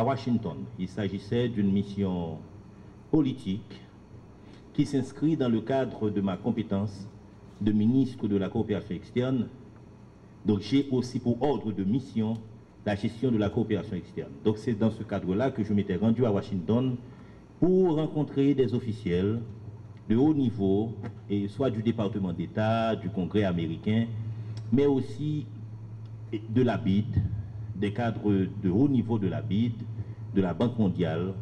à Washington. Il s'agissait d'une mission politique qui s'inscrit dans le cadre de ma compétence de ministre de la coopération externe. Donc j'ai aussi pour ordre de mission la gestion de la coopération externe. Donc c'est dans ce cadre-là que je m'étais rendu à Washington pour rencontrer des officiels de haut niveau, et soit du département d'État, du Congrès américain, mais aussi de la BID, des cadres de haut niveau de la BID, de la Banque mondiale,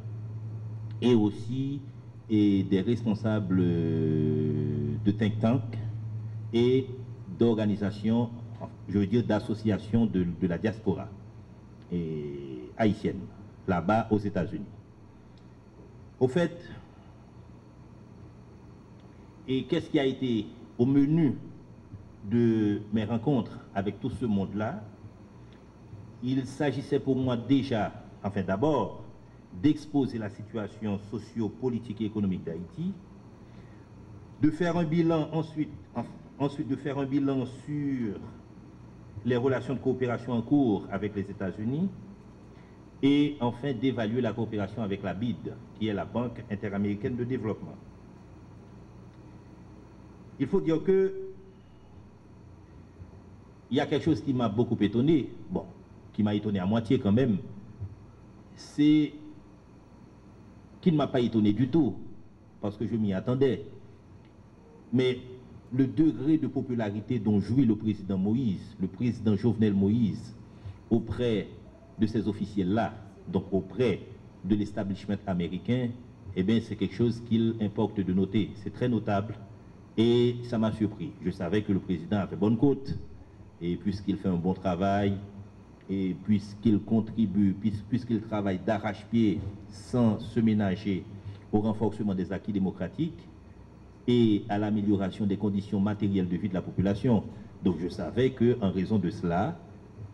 et aussi des responsables de think tank et d'organisations, je veux dire d'associations de la diaspora haïtienne, là-bas aux États-Unis. Au fait, et qu'est-ce qui a été au menu de mes rencontres avec tout ce monde-là? Il s'agissait pour moi déjà, enfin d'abord, d'exposer la situation socio-politique et économique d'Haïti, de faire un bilan ensuite de faire un bilan sur les relations de coopération en cours avec les États-Unis, et enfin d'évaluer la coopération avec la BID, qui est la Banque interaméricaine de développement. Il faut dire que il y a quelque chose qui m'a beaucoup étonné, bon, qui m'a étonné à moitié quand même, c'est qui ne m'a pas étonné du tout, parce que je m'y attendais. Mais le degré de popularité dont jouit le président Moïse, le président Jovenel Moïse, auprès de ces officiels-là, donc auprès de l'establishment américain, eh bien c'est quelque chose qu'il importe de noter. C'est très notable et ça m'a surpris. Je savais que le président a fait bonne côte, et puisqu'il fait un bon travail, et puisqu'il contribue, puisqu'il travaille d'arrache-pied sans se ménager au renforcement des acquis démocratiques et à l'amélioration des conditions matérielles de vie de la population. Donc je savais qu'en raison de cela,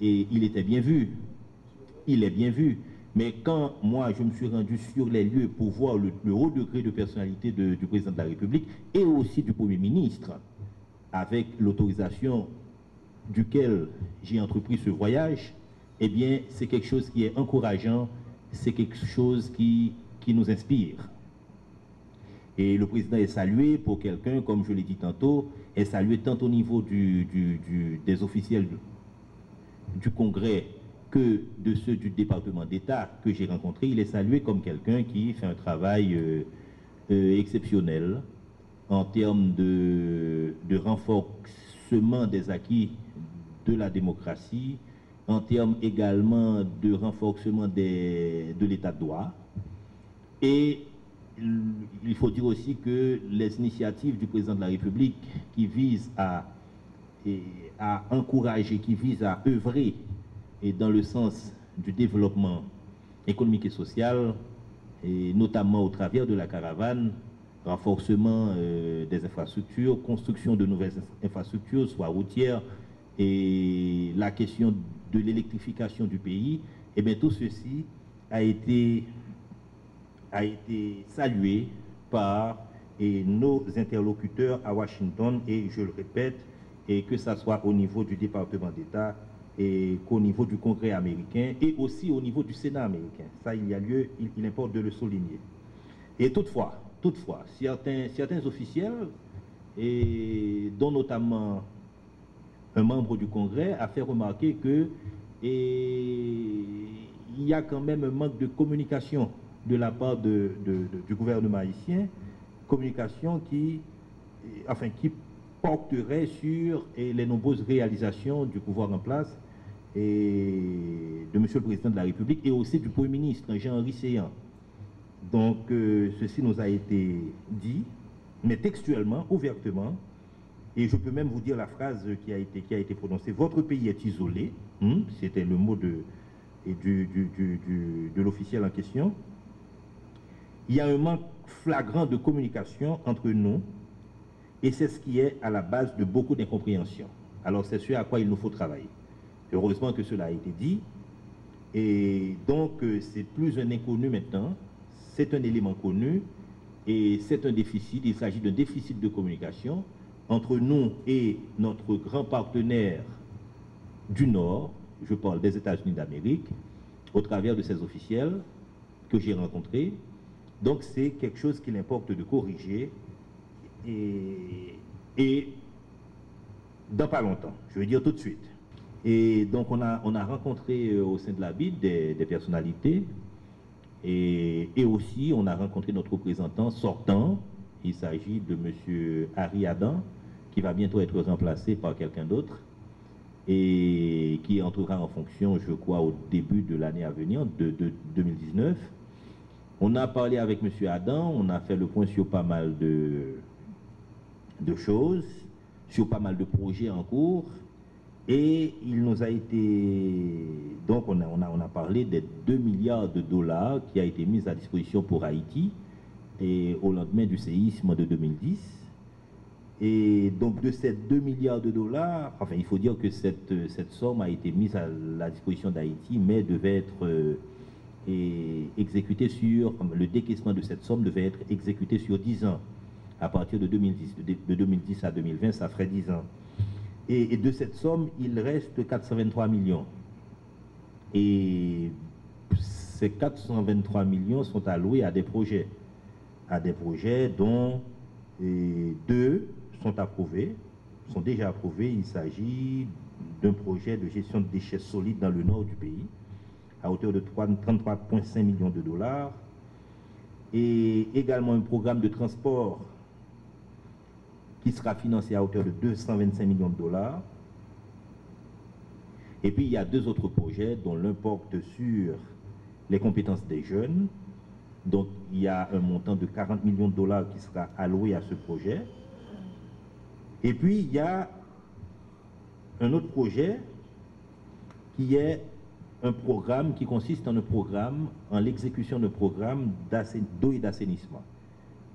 et il était bien vu. Il est bien vu. Mais quand moi je me suis rendu sur les lieux pour voir le haut degré de personnalité du président de la République et aussi du Premier ministre, avec l'autorisation duquel j'ai entrepris ce voyage, eh bien, c'est quelque chose qui est encourageant, c'est quelque chose qui nous inspire. Et le président est salué pour quelqu'un, comme je l'ai dit tantôt, est salué tant au niveau des officiels du Congrès que de ceux du département d'État que j'ai rencontré. Il est salué comme quelqu'un qui fait un travail exceptionnel en termes de renforcement des acquis de la démocratie, en termes également de renforcement de l'état de droit. Et il faut dire aussi que les initiatives du président de la République qui visent à encourager, qui visent à œuvrer et dans le sens du développement économique et social, et notamment au travers de la caravane, renforcement des infrastructures, construction de nouvelles infrastructures, soit routières, et la question de l'électrification du pays, et bien tout ceci a été salué par nos interlocuteurs à Washington, et je le répète, et que ce soit au niveau du département d'État et qu'au niveau du Congrès américain et aussi au niveau du Sénat américain. Ça, il y a lieu, il importe de le souligner. Et toutefois, certains officiels, et dont notamment un membre du Congrès, a fait remarquer que il y a quand même un manque de communication de la part du gouvernement haïtien, communication qui porterait sur les nombreuses réalisations du pouvoir en place et de M. le Président de la République et aussi du Premier ministre, Jean-Henri Séan. Donc, ceci nous a été dit, mais textuellement, ouvertement, et je peux même vous dire la phrase qui a été prononcée. Votre pays est isolé, c'était le mot de l'officiel en question. Il y a un manque flagrant de communication entre nous, et c'est ce qui est à la base de beaucoup d'incompréhension. Alors c'est ce à quoi il nous faut travailler. Heureusement que cela a été dit, et donc c'est plus un inconnu maintenant, c'est un élément connu, et c'est un déficit, il s'agit d'un déficit de communication entre nous et notre grand partenaire du Nord, je parle des États-Unis d'Amérique, au travers de ces officiels que j'ai rencontrés. Donc c'est quelque chose qu'il importe de corriger et dans pas longtemps, je veux dire tout de suite. Et donc on a rencontré au sein de la BID des personnalités et aussi on a rencontré notre représentant sortant. Il s'agit de M. Harry Adam qui va bientôt être remplacé par quelqu'un d'autre et qui entrera en fonction, je crois, au début de l'année à venir, de 2019. On a parlé avec M. Adam, on a fait le point sur pas mal de choses, sur pas mal de projets en cours. Et il nous a été... Donc on a parlé des 2 milliards de dollars qui a été mis à disposition pour Haïti et au lendemain du séisme de 2010. Et donc de ces 2 milliards de dollars, enfin il faut dire que cette somme a été mise à la disposition d'Haïti, mais devait être exécutée sur... Le décaissement de cette somme devait être exécuté sur 10 ans. À partir de 2010. De 2010 à 2020, ça ferait 10 ans. Et de cette somme, il reste 423 millions. Et ces 423 millions sont alloués à des projets dont 2 sont approuvés, sont déjà approuvés. Il s'agit d'un projet de gestion de déchets solides dans le nord du pays, à hauteur de 33,5 millions de dollars. Et également un programme de transport qui sera financé à hauteur de 225 millions de dollars. Et puis il y a 2 autres projets dont l'un porte sur les compétences des jeunes. Donc il y a un montant de 40 millions de dollars qui sera alloué à ce projet. Et puis il y a un autre projet qui est un programme qui consiste en l'exécution d'un programme d'eau et d'assainissement.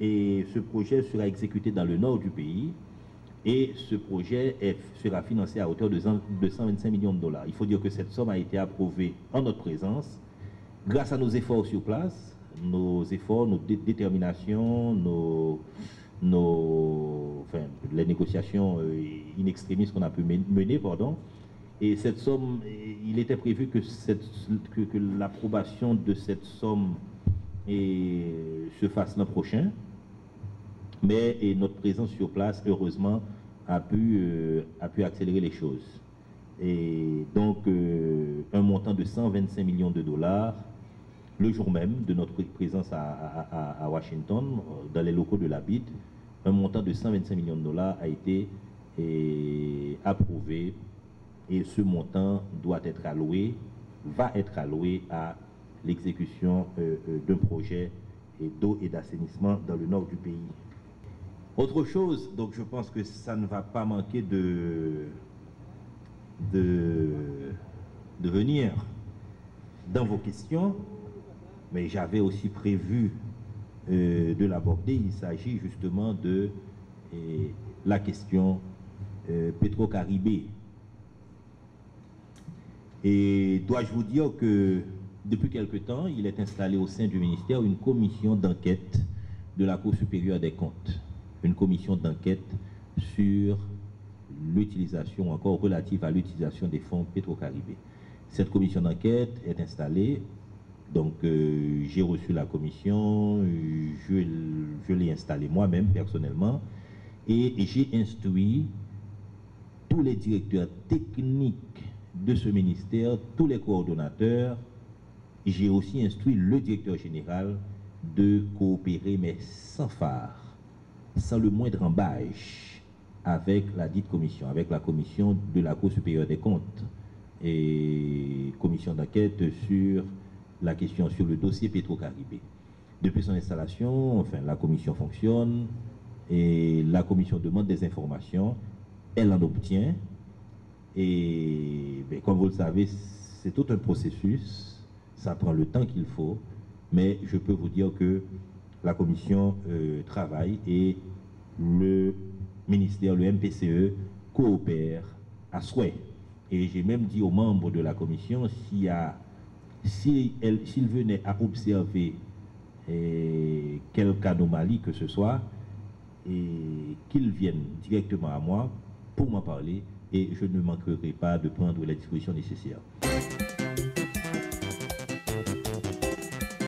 Et ce projet sera exécuté dans le nord du pays et ce projet sera financé à hauteur de 125 millions de dollars. Il faut dire que cette somme a été approuvée en notre présence grâce à nos efforts sur place, nos efforts, nos déterminations, les négociations in extremis qu'on a pu mener, pardon. Et cette somme, il était prévu que l'approbation de cette somme se fasse l'an prochain. Mais notre présence sur place, heureusement, a pu accélérer les choses. Et donc, un montant de 125 millions de dollars, le jour même de notre présence à Washington, dans les locaux de la BID, un montant de 125 millions de dollars a été approuvé. Et ce montant doit être alloué, va être alloué à l'exécution d'un projet d'eau et d'assainissement dans le nord du pays. Autre chose, donc je pense que ça ne va pas manquer de venir dans vos questions, mais j'avais aussi prévu de l'aborder. Il s'agit justement de la question Petro-Caribé. Et dois-je vous dire que depuis quelque temps, il est installé au sein du ministère une commission d'enquête de la Cour supérieure des comptes. Une commission d'enquête sur l'utilisation, encore relative à l'utilisation des fonds Petro-Caribé. Cette commission d'enquête est installée, donc j'ai reçu la commission, je l'ai installée moi-même personnellement, et j'ai instruit tous les directeurs techniques de ce ministère, tous les coordonnateurs. J'ai aussi instruit le directeur général de coopérer, mais sans phare, sans le moindre embâche, avec la dite commission, avec la commission de la Cour supérieure des comptes et commission d'enquête sur la question, sur le dossier Petro-Caribé. Depuis son installation, enfin, la commission fonctionne et la commission demande des informations, elle en obtient et comme vous le savez, c'est tout un processus, ça prend le temps qu'il faut, mais je peux vous dire que la commission travaille et le ministère, le MPCE, coopère à souhait. Et j'ai même dit aux membres de la commission, s'ils venaient à observer quelque anomalie que ce soit, qu'ils viennent directement à moi pour m'en parler et je ne manquerai pas de prendre les dispositions nécessaires.